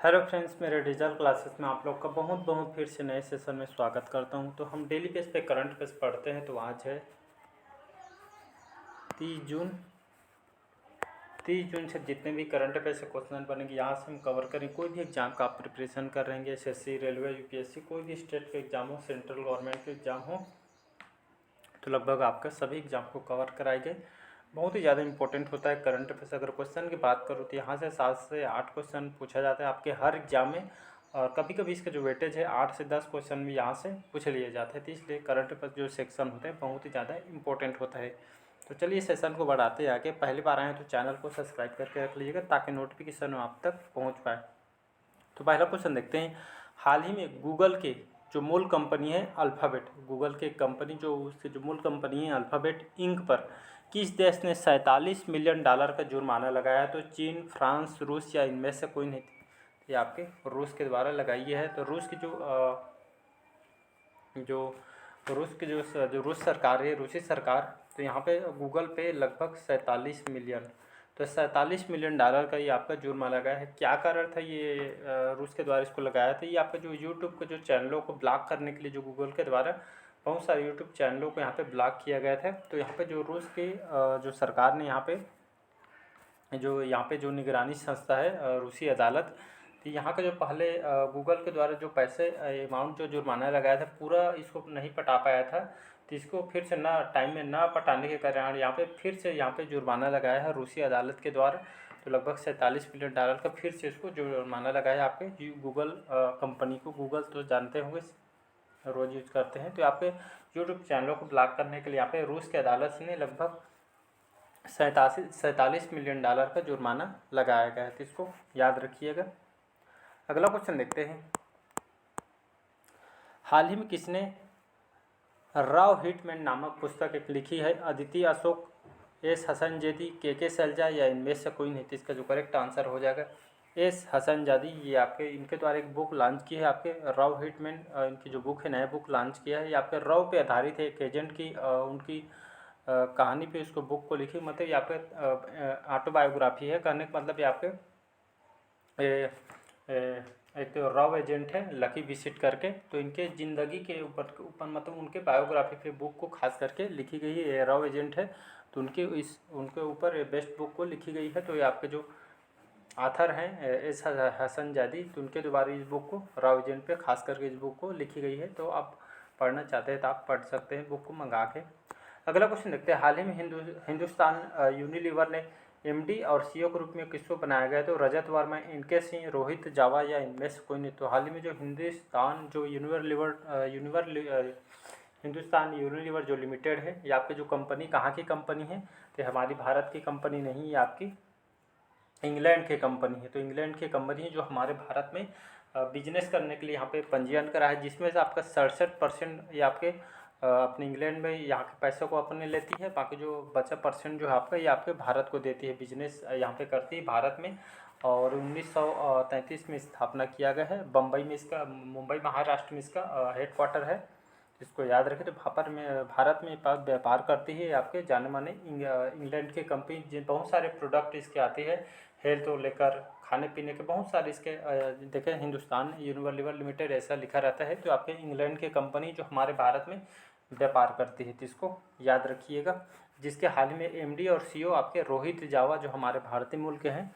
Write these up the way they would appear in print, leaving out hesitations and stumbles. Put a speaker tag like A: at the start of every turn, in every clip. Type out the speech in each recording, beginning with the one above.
A: Hello friends, मेरे digital classes में आप लोग का बहुत बहुत फिर से नए सेशन में स्वागत करता हूं। तो हम डेली बेस पे करंट अफेयर्स पढ़ते हैं। तो आज है 30 जून। 30 जून से जितने भी करंट अफेयर से क्वेश्चन बनेंगे यहाँ से हम कवर करें। कोई भी एग्जाम का आप प्रिपरेशन कर रहे हैं, एसएससी, रेलवे, यूपीएससी, कोई भी स्टेट का एग्जाम हो, सेंट्रल गवर्नमेंट के एग्जाम हो, तो लगभग आपका सभी एग्जाम को कवर कराएंगे। बहुत ही ज़्यादा इंपॉर्टेंट होता है करंट अफेयर्स। अगर क्वेश्चन की बात करूँ तो यहाँ से 7 से 8 क्वेश्चन पूछा जाता है आपके हर एग्जाम में, और कभी कभी इसका जो वेटेज है 8 से 10 क्वेश्चन भी यहाँ से पूछ लिए जाते हैं। तो इसलिए करंट अफेयर्स जो सेक्शन होते हैं बहुत ही ज़्यादा इंपॉर्टेंट होता है। तो चलिए सेशन को बढ़ाते हैं आगे। पहली बार आए हैं तो चैनल को सब्सक्राइब करके रख लीजिएगा ताकि नोटिफिकेशन आप तक पहुँच पाए। तो पहला क्वेश्चन देखते हैं। हाल ही में गूगल के जो मूल कंपनी है अल्फ़ाबेट, गूगल के कंपनी जो उसकी जो मूल कंपनी है अल्फ़ाबेट इंक पर किस देश ने $47 मिलियन का जुर्माना लगाया? तो चीन, फ्रांस, रूस या इनमें से कोई नहीं थी। ये आपके रूस के द्वारा लगाई है। तो रूस की जो रूस सरकार है, रूसी सरकार, तो यहाँ पे गूगल पे लगभग 47 मिलियन, तो $47 मिलियन का ये आपका जुर्माना लगाया है। क्या कारण था ये रूस के द्वारा इसको लगाया था? ये आपका जो यूट्यूब के जो चैनलों को ब्लॉक करने के लिए जो गूगल के द्वारा बहुत सारे यूट्यूब चैनलों को यहाँ पे ब्लॉक किया गया था। तो यहाँ पे जो रूस के जो सरकार ने यहाँ पे जो निगरानी संस्था है रूसी अदालत, तो यहाँ का जो पहले गूगल के द्वारा जो पैसे अमाउंट जो जुर्माना लगाया था पूरा इसको नहीं पटा पाया था। तो इसको फिर से ना टाइम में ना पटाने के कारण यहाँ पे फिर से यहाँ पे जुर्माना लगाया है रूसी अदालत के द्वारा। तो लगभग $47 मिलियन का फिर से इसको जुर्माना लगाया आपके गूगल कंपनी को। गूगल तो जानते होंगे रोज़ यूज करते हैं। तो आपके यूट्यूब चैनलों को ब्लॉक करने के लिए यहाँ पे रूस की अदालत ने लगभग $47 मिलियन का जुर्माना लगाया गया है। तो इसको याद रखिएगा। अगला क्वेश्चन देखते हैं। हाल ही में किसने राव हिटमैन नामक पुस्तक एक लिखी है? अदिति अशोक, एस हसनजादी, के सैलजा या इनमें से कोई नहीं? तो इसका जो करेक्ट आंसर हो जाएगा एस हसनजादी। ये आपके इनके द्वारा एक बुक लॉन्च की है आपके राव हिटमैन। इनकी जो बुक है नया बुक लॉन्च किया है। ये आपके राव पे आधारित है, एक एजेंट की उनकी कहानी पे इसको बुक को लिखी। मतलब ये आपके ऑटोबायोग्राफी है। कहने का मतलब ये आपके एक तो राव एजेंट है लकी विसिट करके, तो इनके ज़िंदगी के ऊपर मतलब उनके बायोग्राफी पे बुक को खास करके लिखी गई है। ये राव एजेंट है तो उनके ऊपर बेस्ट बुक को लिखी गई है। तो ये आपके जो आथर हैं एस हसनजादी, तो उनके द्वारा इस बुक को राव एजेंट पे खास करके इस बुक को लिखी गई है। तो आप पढ़ना चाहते हैं तो आप पढ़ सकते हैं बुक को मंगा के। अगला क्वेश्चन देखते हैं। हाल ही में हिंदुस्तान यूनिलीवर ने एमडी और सीईओ के रूप में किसको बनाया गया? तो रजत वर्मा, इनके सिंह, रोहित जावा या इनमें से कोई नहीं? तो हाल ही में जो हिंदुस्तान यूनिलीवर जो लिमिटेड है, ये आपकी जो कंपनी कहाँ की कंपनी है? तो हमारी भारत की कंपनी नहीं, ये आपकी इंग्लैंड की कंपनी है। तो इंग्लैंड की कंपनी है जो हमारे भारत में बिजनेस करने के लिए यहाँ पे पंजीयन करा है, जिसमें से आपका 67% ये आपके अपने इंग्लैंड में यहाँ के पैसों को अपने लेती है। बाकी जो बचा परसेंट जो है आपका ये आपके भारत को देती है, बिजनेस यहाँ पे करती है भारत में। और 1933 में स्थापना किया गया है। मुंबई महाराष्ट्र में इसका हेडक्वार्टर है। इसको याद रखें। तो भारत में व्यापार करती है आपके जाने माने इंग्लैंड की कंपनी, जिन बहुत सारे प्रोडक्ट इसके आते हैं, हेल्थ को लेकर, खाने पीने के बहुत सारे इसके देखें हिंदुस्तान यूनिलीवर लिमिटेड ऐसा लिखा रहता है। तो आपके इंग्लैंड की कंपनी जो हमारे भारत में व्यापार करती है, तो इसको याद रखिएगा। जिसके हाल ही में एमडी और सीईओ आपके रोहित जावा जो हमारे भारतीय मूल के हैं,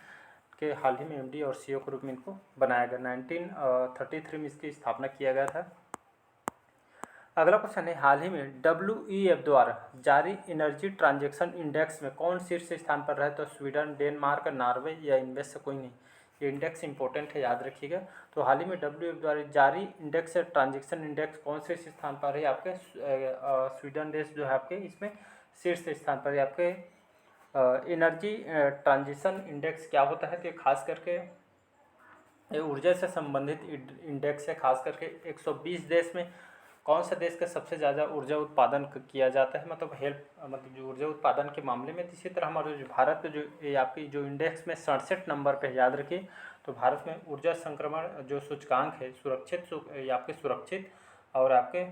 A: के हाल ही में एमडी और सीईओ के रूप में इनको बनाया गया। 1933 में इसकी स्थापना किया गया था। अगला क्वेश्चन है। हाल ही में WEF द्वारा जारी एनर्जी ट्रांजैक्शन इंडेक्स में कौन शीर्ष स्थान पर रहे? तो स्वीडन, डेनमार्क, नॉर्वे या इनमें से कोई नहीं? ये इंडेक्स इंपॉर्टेंट है, याद रखिएगा। तो हाल ही में WEF द्वारा जारी इंडेक्स ट्रांजैक्शन इंडेक्स कौन से स्थान पर है? आपके स्वीडन देश जो है आपके इसमें शीर्ष स्थान पर है। आपके एनर्जी ट्रांजिशन इंडेक्स क्या होता है? तो खास करके ये ऊर्जा से संबंधित इंडेक्स है। खास करके 120 देश में कौन सा देश का सबसे ज़्यादा ऊर्जा उत्पादन किया जाता है, मतलब जो ऊर्जा उत्पादन के मामले में। इसी तरह हमारे जो भारत जो ये आपकी जो इंडेक्स में 67 नंबर पे, याद रखिए। तो भारत में ऊर्जा संक्रमण जो सूचकांक है ये आपके सुरक्षित और आपके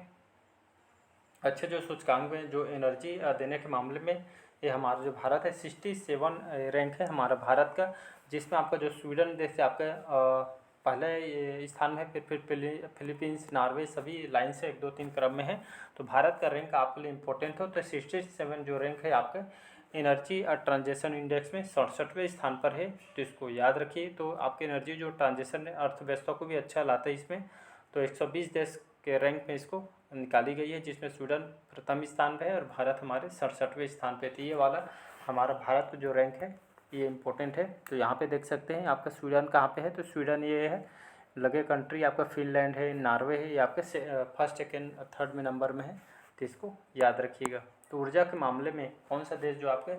A: अच्छे जो सूचकांक में जो एनर्जी देने के मामले में ये हमारा जो भारत है 67 रैंक है हमारा भारत का, जिसमें आपका जो स्वीडन देश है आपका पहले ये स्थान में है, फिर फिलीपींस, नॉर्वे सभी लाइन से 1 2 3 क्रम में है। तो भारत का रैंक आपके लिए इम्पोर्टेंट हो तो 67 जो रैंक है आपका एनर्जी और ट्रांजेक्शन इंडेक्स में 67वें स्थान पर है, तो इसको याद रखिए। तो आपकी एनर्जी जो ट्रांजेक्शन अर्थव्यवस्था को भी अच्छा लाता है इसमें, तो 120 देश के रैंक में इसको निकाली गई है, जिसमें स्वीडन प्रथम स्थान पे है और भारत हमारे 67वें स्थान पे। तो ये वाला हमारा भारत का जो रैंक है ये इम्पोर्टेंट है। तो यहाँ पे देख सकते हैं आपका स्वीडन कहाँ पे है, तो स्वीडन ये है। लगे कंट्री आपका फिनलैंड है, नॉर्वे है, ये आपके फर्स्ट सेकेंड थर्ड में नंबर में है, तो इसको याद रखिएगा। तो ऊर्जा के मामले में कौन सा देश जो आपके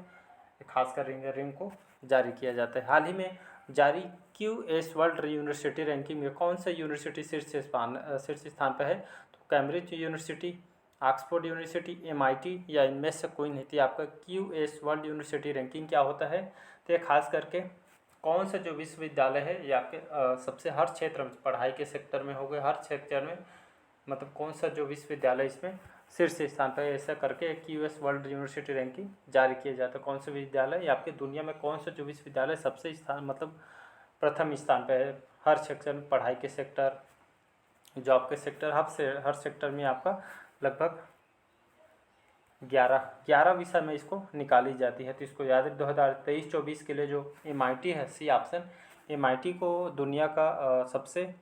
A: खासकर रैंक को जारी किया जाता है, हाल ही में जारी QS वर्ल्ड यूनिवर्सिटी रैंकिंग में कौन सा यूनिवर्सिटी शीर्ष स्थान पर है, तो Cambridge university, Oxford university, MIT या इनमें से कोई नहीं थी। आपका QS वर्ल्ड यूनिवर्सिटी रैंकिंग क्या होता है, तो ये खास करके कौन सा जो विश्वविद्यालय है ये आपके सबसे हर क्षेत्र में, पढ़ाई के सेक्टर में हो गए, हर क्षेत्र में, मतलब कौन सा जो विश्वविद्यालय इसमें शीर्ष स्थान पर, ऐसा करके QS वर्ल्ड यूनिवर्सिटी रैंकिंग जारी किया जाता है। कौन सा विद्यालय या आपके दुनिया में कौन सा जो विश्वविद्यालय सबसे स्थान मतलब प्रथम स्थान पर है, हर सेक्टर में, पढ़ाई के सेक्टर, जॉब के सेक्टर, हर सेक्टर में आपका लगभग 11 विषय में इसको निकाली जाती है। तो इसको याद है। 2023-24 के लिए जो MIT है, सी ऑप्शन, MIT को दुनिया का सबसे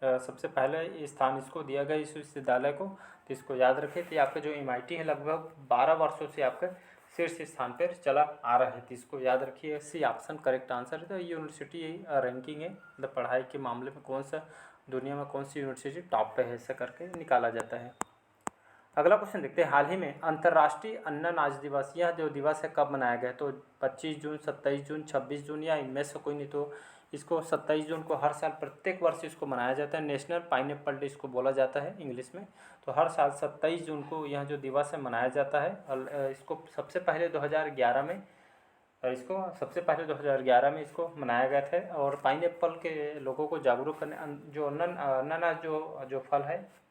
A: पहले स्थान इसको दिया गया इस विश्वविद्यालय को, तो इसको याद रखें। तो आपका जो MIT है लगभग 12 वर्षों से आपका शीर्ष स्थान पर चला आ रहा है, तो इसको याद रखिए। सी ऑप्शन करेक्ट आंसर है। तो यूनिवर्सिटी रैंकिंग है, मतलब पढ़ाई के मामले में कौन सा दुनिया में कौन सी यूनिवर्सिटी टॉप पे है, ऐसा करके निकाला जाता है। अगला क्वेश्चन देखते हैं, हाल ही में अंतर्राष्ट्रीय अन्ननाज दिवस, यह जो दिवस है कब मनाया गया, तो 25 जून, 27 जून, 26 जून या इनमें से कोई नहीं। तो इसको 27 जून को हर साल प्रत्येक वर्ष इसको मनाया जाता है। नेशनल पाइनएप्पल डे इसको बोला जाता है इंग्लिश में। तो हर साल 27 जून को यह जो दिवस है मनाया जाता है। और इसको सबसे पहले 2011 में इसको मनाया गया था। और पाइनएप्पल के लोगों को जागरूक करने, जो अनानास जो फल है,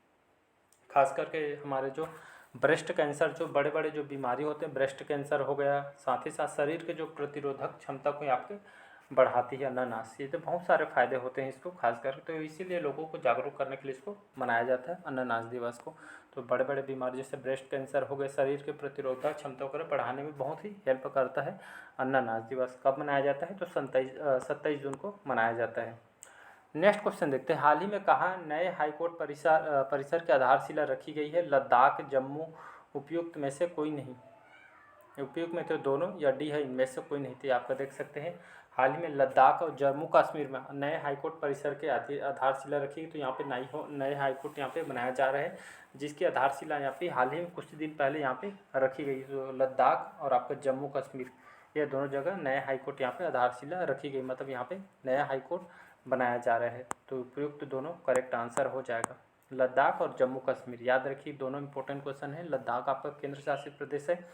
A: खास करके हमारे जो ब्रेस्ट कैंसर, जो बड़े बड़े जो बीमारी होते हैं, ब्रेस्ट कैंसर हो गया, साथ ही साथ शरीर के जो प्रतिरोधक क्षमता को आपके बढ़ाती है अनानास। ये तो बहुत सारे फायदे होते हैं इसको खास कर, तो इसीलिए लोगों को जागरूक करने के लिए इसको मनाया जाता है अनानास दिवस को। तो बड़े बड़े बीमारी जैसे ब्रेस्ट कैंसर हो गए, शरीर के प्रतिरोधक क्षमता को बढ़ाने में बहुत ही हेल्प करता है अनानास दिवस। कब मनाया जाता है, तो 27 जून को मनाया जाता है। नेक्स्ट क्वेश्चन देखते हैं, हाल ही में कहाँ नए हाईकोर्ट परिसर की आधारशिला रखी गई है, लद्दाख, जम्मू, उपयुक्त में से कोई नहीं। उपयुक्त में तो दोनों या डी है, इनमें से कोई नहीं थी। आपका देख सकते हैं हाल ही में लद्दाख और जम्मू कश्मीर में नए हाईकोर्ट परिसर के आधारशिला रखी गई। तो यहाँ पे नए हाईकोर्ट यहाँ पे बनाया जा रहा है, जिसकी आधारशिला यहाँ पे हाल ही में कुछ दिन पहले यहाँ पे रखी गई। तो लद्दाख और आपका जम्मू कश्मीर, ये दोनों जगह नए हाईकोर्ट यहाँ पे आधारशिला रखी गई, मतलब यहाँ पे नया हाईकोर्ट बनाया जा रहा है। तो उपयुक्त दोनों करेक्ट आंसर हो जाएगा। लद्दाख और जम्मू कश्मीर याद रखिए, दोनों इंपॉर्टेंट क्वेश्चन है। लद्दाख आपका केंद्र शासित प्रदेश है।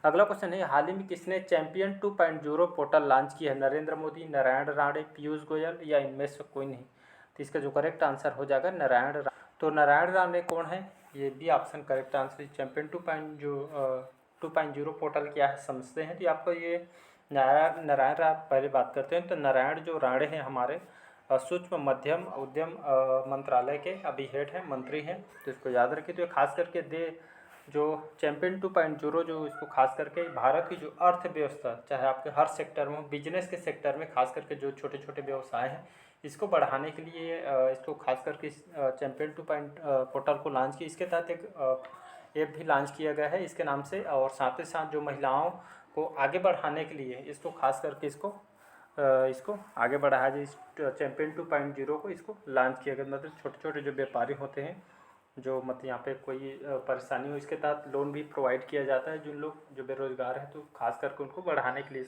A: अगला क्वेश्चन है, हाल ही में किसने चैंपियन 2.0 पोर्टल लॉन्च किया है, नरेंद्र मोदी, नारायण राणे, पीयूष गोयल या इनमें से कोई नहीं। तो इसका जो करेक्ट आंसर हो जाएगा नारायण राणे। तो नारायण राणे कौन है, ये भी option correct answer. Champion 2.0 portal क्या है समझते हैं। तो आपको ये नारायण पहले बात करते हैं। तो नारायण जो राणे हैं हमारे सूक्ष्म मध्यम उद्यम मंत्रालय के अभी हेड हैं, मंत्री हैं, तो इसको याद रखिए। तो खास करके जो चैंपियन 2.0 जो इसको खास करके भारत की जो अर्थव्यवस्था, चाहे आपके हर सेक्टर में, बिजनेस के सेक्टर में, खास करके जो छोटे छोटे व्यवसाय हैं, इसको बढ़ाने के लिए इसको खास करके चैंपियन 2 पोर्टल को लॉन्च किया। इसके तहत एक ऐप भी लॉन्च किया गया है इसके नाम से। और साथ ही साथ जो महिलाओं को आगे बढ़ाने के लिए इसको खास करके इसको आगे बढ़ाया जाए। चैंपियन 2.0 को इसको लॉन्च किया गया, मतलब छोटे छोटे जो व्यापारी होते हैं, जो मतलब यहाँ पे कोई परेशानी हो, इसके तहत लोन भी प्रोवाइड किया जाता है। जिन लोग जो बेरोजगार हैं, तो खास करके उनको बढ़ाने के लिए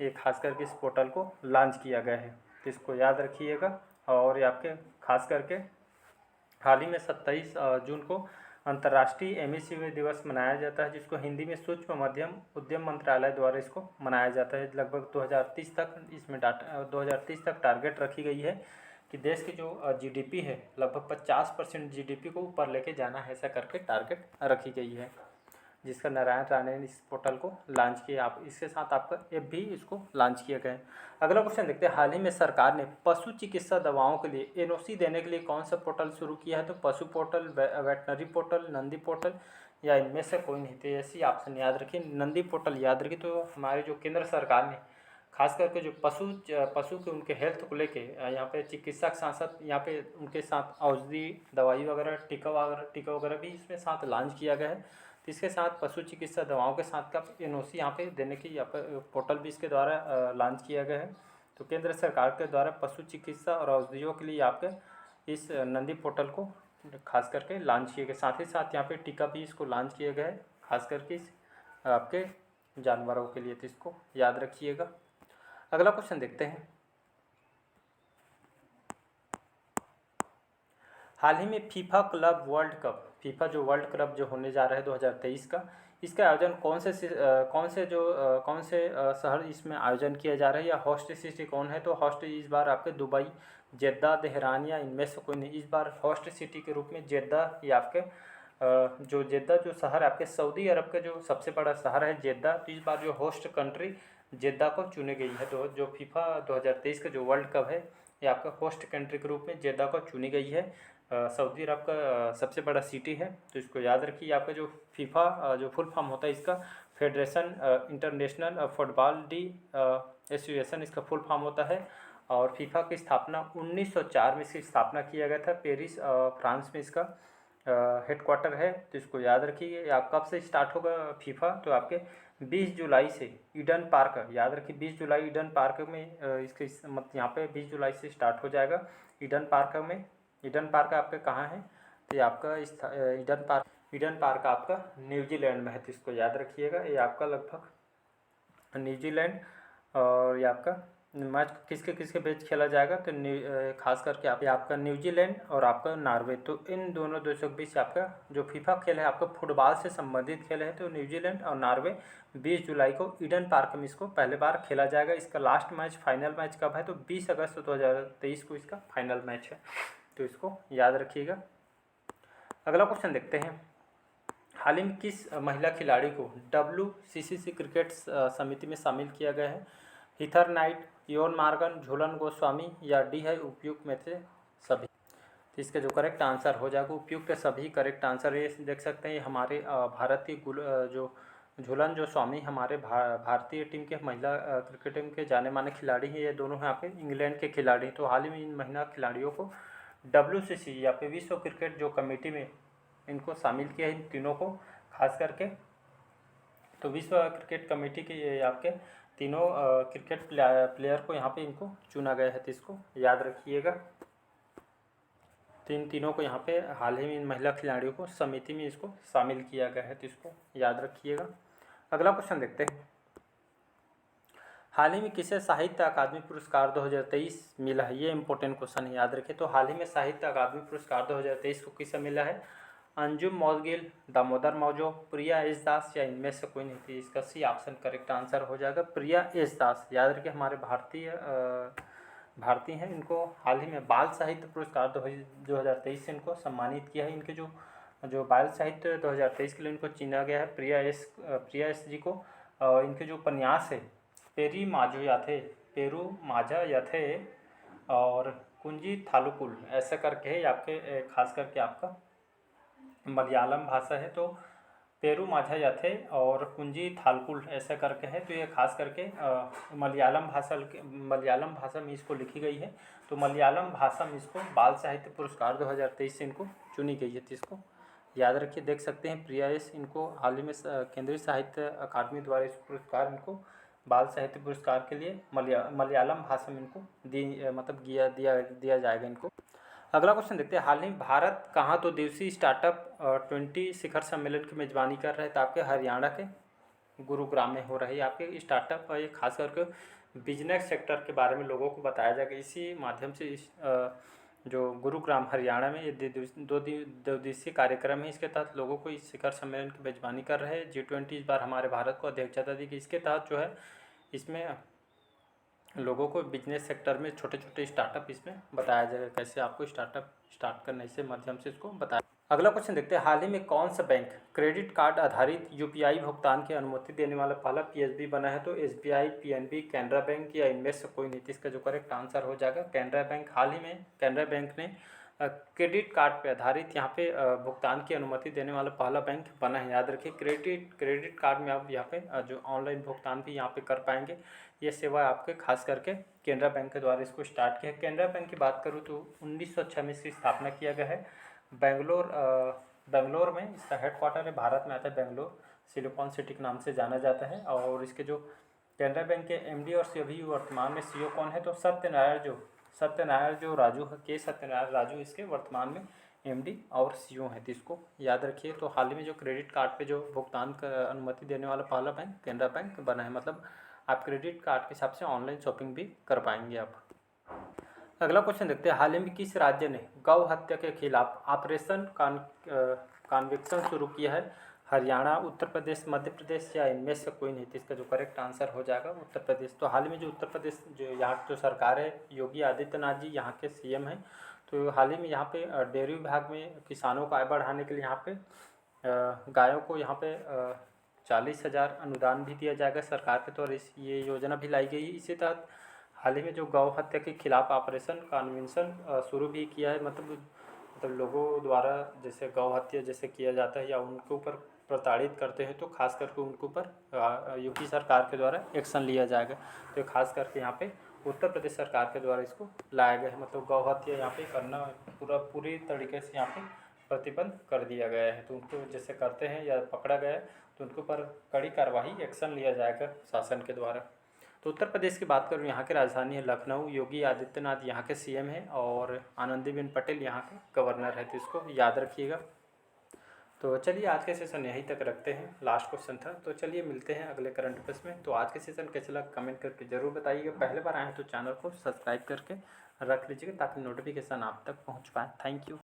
A: ये खास करके इस पोर्टल को लॉन्च किया गया है, तो इसको याद रखिएगा। और ये आपके खास करके हाल ही में 27 जून को अंतर्राष्ट्रीय MSME दिवस मनाया जाता है, जिसको हिंदी में सूक्ष्म मध्यम उद्यम मंत्रालय द्वारा इसको मनाया जाता है। लगभग 2030 तक इसमें 2030 तक टारगेट रखी गई है कि देश की जो GDP है लगभग 50% GDP को ऊपर लेके जाना है, ऐसा करके टारगेट रखी गई है। जिसका नारायण राणे ने इस पोर्टल को लॉन्च किया। आप इसके साथ आपका ऐप भी इसको लॉन्च किया गया है। अगला क्वेश्चन देखते हैं, हाल ही में सरकार ने पशु चिकित्सा दवाओं के लिए एनओसी देने के लिए कौन सा पोर्टल शुरू किया है? तो पशु portal, veterinary portal, Nandi portal या इनमें से कोई नहीं। तो ऐसी ऑप्शन याद रखिए, नंदी पोर्टल याद रखिए। तो हमारी जो केंद्र सरकार ने खास करके जो पशु के उनके हेल्थ को लेके यहाँ पे चिकित्सा के साथ साथ यहाँ पे उनके साथ औषधि दवाई वगैरह टीका वगैरह भी इसमें साथ लॉन्च किया गया है। तो इसके साथ पशु चिकित्सा दवाओं के साथ का एनओसी यहाँ पे देने की यहाँ पर पोर्टल भी इसके द्वारा लॉन्च किया गया है। तो केंद्र सरकार के द्वारा पशु चिकित्सा और औषधियों के लिए आपके इस नंदी पोर्टल को खास करके लॉन्च किए गए। साथ ही साथ यहाँ पे टीका भी इसको लॉन्च किया गया है खास करके इस आपके जानवरों के लिए। तो इसको याद रखिएगा। अगला क्वेश्चन देखते हैं, हाल ही में FIFA club world cup, FIFA जो वर्ल्ड कप जो होने जा रहा है 2023 का, इसका आयोजन कौन से शहर इसमें आयोजन किया जा रहा है या होस्ट सिटी कौन है? तो होस्ट इस बार आपके दुबई, जेद्दा, तेहरान या इनमें से कोई नहीं। इस बार होस्ट सिटी के रूप में जेद्दा या आपके जो जेद्दा जो शहर आपके सऊदी अरब का जो सबसे बड़ा शहर है जेद्दा, तो इस बार जो होस्ट कंट्री जेद्दा को चुनी गई है। तो जो फीफा 2023 का जो वर्ल्ड कप है ये आपका होस्ट कंट्री के रूप में जेद्दा को चुनी गई है। सऊदी अरब का सबसे बड़ा सिटी है। तो इसको याद रखिए। आपका जो फीफा जो फुल फॉर्म होता है इसका federation international football D association इसका फुल फॉर्म होता है। और फीफा की स्थापना 1904 में इसकी स्थापना किया गया था। पेरिस फ्रांस में इसका हेडक्वार्टर है। तो इसको याद रखिए। आप कब से स्टार्ट होगा फीफा? तो आपके 20 जुलाई से ईडन पार्क, याद रखिए 20 जुलाई ईडन पार्क में इसके मतलब यहाँ पे 20 जुलाई से स्टार्ट हो जाएगा ईडन पार्क में। ईडन पार्क आपका कहाँ है? तो ये आपका ईडन पार्क आपका न्यूजीलैंड में है। तो इसको याद रखिएगा। ये आपका लगभग न्यूजीलैंड और ये आपका मैच किसके बीच खेला जाएगा? तो खास करके आपका न्यूजीलैंड और आपका नॉर्वे। तो इन दोनों देशों के बीच आपका जो फीफा खेल है आपका फुटबॉल से संबंधित खेल है। तो न्यूजीलैंड और नॉर्वे 20 जुलाई को ईडन पार्क में इसको पहले बार खेला जाएगा। इसका लास्ट मैच फाइनल मैच कब है? तो 20 अगस्त 2023 को इसका फाइनल मैच है। तो इसको याद रखिएगा। अगला क्वेश्चन देखते हैं, हाल ही में किस महिला खिलाड़ी को WCCC क्रिकेट समिति में शामिल किया गया है? हीथर नाइट, योन मार्गन, झूलन गोस्वामी या डी है उपयुक्त में से सभी। तो इसका जो करेक्ट आंसर हो जाएगा उपयुक्त सभी करेक्ट आंसर। ये देख सकते हैं हमारे भारत की जो झूलन जो स्वामी हमारे भारतीय टीम के महिला क्रिकेट टीम के जाने माने खिलाड़ी हैं। ये दोनों हैं यहाँ पे इंग्लैंड के खिलाड़ी। तो हाल ही में इन महिला खिलाड़ियों को WCC या फिर विश्व क्रिकेट जो कमेटी में इनको शामिल किया है, इन तीनों को खास करके। तो विश्व क्रिकेट कमेटी के आपके तीनों क्रिकेट प्लेयर को यहाँ पे इनको चुना गया है। तो इसको याद रखिएगा। तीनों को यहाँ पे हाल ही में इन महिला खिलाड़ियों को समिति में इसको शामिल किया गया है। तो इसको याद रखिएगा। अगला क्वेश्चन देखते हैं, हाल ही में किसे साहित्य अकादमी पुरस्कार 2023 मिला है? ये इंपॉर्टेंट क्वेश्चन है, याद रखिए। तो हाल ही में साहित्य अकादमी पुरस्कार 2023 को किसे मिला है? अंजुम मौदगिल, दामोदर मौजो, प्रिया एस दास या इनमें से कोई नहीं थी। इसका सी ऑप्शन करेक्ट आंसर हो जाएगा प्रिया एस दास। याद रखिए हमारे भारतीय हैं। इनको हाल ही में बाल साहित्य पुरस्कार 2023 से इनको सम्मानित किया है। इनके जो बाल साहित्य 2023 के लिए इनको चुना गया है प्रिया एस जी को। इनके जो उपन्यास है पेरू माझा यथे और कुंजी थालुकुल ऐसा करके है। आपके खास करके आपका मलयालम भाषा है। तो पेरू माझा यथे और कुंजी थालकुल ऐसा करके है। तो ये खास करके मलयालम भाषा में इसको लिखी गई है। तो मलयालम भाषा में इसको बाल साहित्य पुरस्कार 2023 से इनको चुनी गई है। तो इसको याद रखिए। देख सकते हैं प्रिया एस इनको हाल ही में केंद्रीय साहित्य अकादमी द्वारा इस पुरस्कार इनको बाल साहित्य पुरस्कार के लिए मलयालम भाषा में इनको दिया जाएगा इनको। अगला क्वेश्चन देखते हैं, हाल ही भारत कहाँ 2 दिवसीय स्टार्टअप 20 शिखर सम्मेलन की मेजबानी कर रहे थे? तो आपके हरियाणा के गुरुग्राम में हो रही है। आपके स्टार्टअप ये खास करके बिजनेस सेक्टर के बारे में लोगों को बताया जाएगा। इसी माध्यम से इस जो गुरुग्राम हरियाणा में ये 2 दिवसीय कार्यक्रम है। इसके तहत लोगों को इस शिखर सम्मेलन की मेजबानी कर रहे हैं। G20 इस बार हमारे भारत को अध्यक्षता दी गई। इसके तहत जो है इसमें लोगों को बिजनेस सेक्टर में छोटे छोटे स्टार्टअप इसमें बताया जाएगा, कैसे आपको स्टार्टअप स्टार्ट करने से माध्यम से इसको बताया। अगला क्वेश्चन देखते हैं, हाल ही में कौन सा बैंक क्रेडिट कार्ड आधारित यूपीआई भुगतान की अनुमति देने वाला पहला पीएसबी बना है? तो एसबीआई, पीएनबी, कैनरा बैंक या इनमें से कोई नहीं? इसका जो करेक्ट आंसर हो जाएगा कैनरा बैंक। हाल ही में कैनरा बैंक ने क्रेडिट कार्ड पे आधारित यहाँ पे भुगतान की अनुमति देने वाला पहला बैंक बना है। याद रखिए, क्रेडिट कार्ड में आप यहाँ पे जो ऑनलाइन भुगतान भी यहाँ पे कर पाएंगे। ये सेवा आपके खास करके कैनरा बैंक के द्वारा इसको स्टार्ट किया है। कैनरा बैंक की बात करूँ तो 1906 में इसकी स्थापना किया गया है। बेंगलोर में इसका हेडक्वार्टर है, भारत में आता है बेंगलोर, सिलिकॉन सिटी के नाम से जाना जाता है। और इसके जो कैनरा बैंक के एमडी और अभी वर्तमान में सीईओ कौन है? तो सत्यनारायण राजू इसके वर्तमान में एमडी और सीईओ हैं। तो इसको याद रखिए। तो हाल ही में जो क्रेडिट कार्ड पे जो भुगतान का अनुमति देने वाला पहला बैंक कैनरा बैंक बना है। मतलब आप क्रेडिट कार्ड के हिसाब से ऑनलाइन शॉपिंग भी कर पाएंगे आप। अगला क्वेश्चन देखते हैं, हाल ही में किस राज्य ने गौ हत्या के खिलाफ ऑपरेशन कॉन्विक्शन शुरू किया है? हरियाणा, उत्तर प्रदेश, मध्य प्रदेश या इनमें से कोई नहीं? तो इसका जो करेक्ट आंसर हो जाएगा उत्तर प्रदेश। तो हाल ही में जो उत्तर प्रदेश जो यहाँ जो सरकार है, योगी आदित्यनाथ जी यहाँ के सीएम हैं। तो हाल ही में यहाँ पे डेयरी विभाग में किसानों को आय बढ़ाने के लिए यहाँ पे गायों को यहाँ पे 40,000 अनुदान भी दिया जाएगा सरकार के तौर इस ये योजना भी लाई गई है। इसी तहत हाल ही में जो गौ हत्या के खिलाफ ऑपरेशन कॉन्विक्शन शुरू भी किया है। मतलब लोगों द्वारा जैसे गौ हत्या जैसे किया जाता है या उनके ऊपर प्रताड़ित करते हैं तो खास करके उनके ऊपर यूपी सरकार के द्वारा एक्शन लिया जाएगा। तो खास करके यहाँ पे उत्तर प्रदेश सरकार के द्वारा इसको लाया गया है। मतलब गौ हत्या यहाँ पे करना पूरी तरीके से यहाँ पे प्रतिबंध कर दिया गया है। तो उनको जैसे करते हैं या पकड़ा गया है तो उनके ऊपर कड़ी कार्रवाई एक्शन लिया जाएगा शासन के द्वारा। तो उत्तर प्रदेश की बात करूँ, यहाँ की राजधानी है लखनऊ। योगी आदित्यनाथ यहाँ के सीएम हैं और आनंदीबेन पटेल यहाँ के गवर्नर है। तो इसको याद रखिएगा। तो चलिए आज के सेशन यहीं तक रखते हैं, लास्ट क्वेश्चन था। तो चलिए मिलते हैं अगले करंट अफेयर्स में। तो आज के सेशन कैसा लगा कमेंट करके ज़रूर बताइएगा। पहले बार आए हैं तो चैनल को सब्सक्राइब करके रख लीजिएगा ताकि नोटिफिकेशन आप तक पहुँच पाए। Thank you.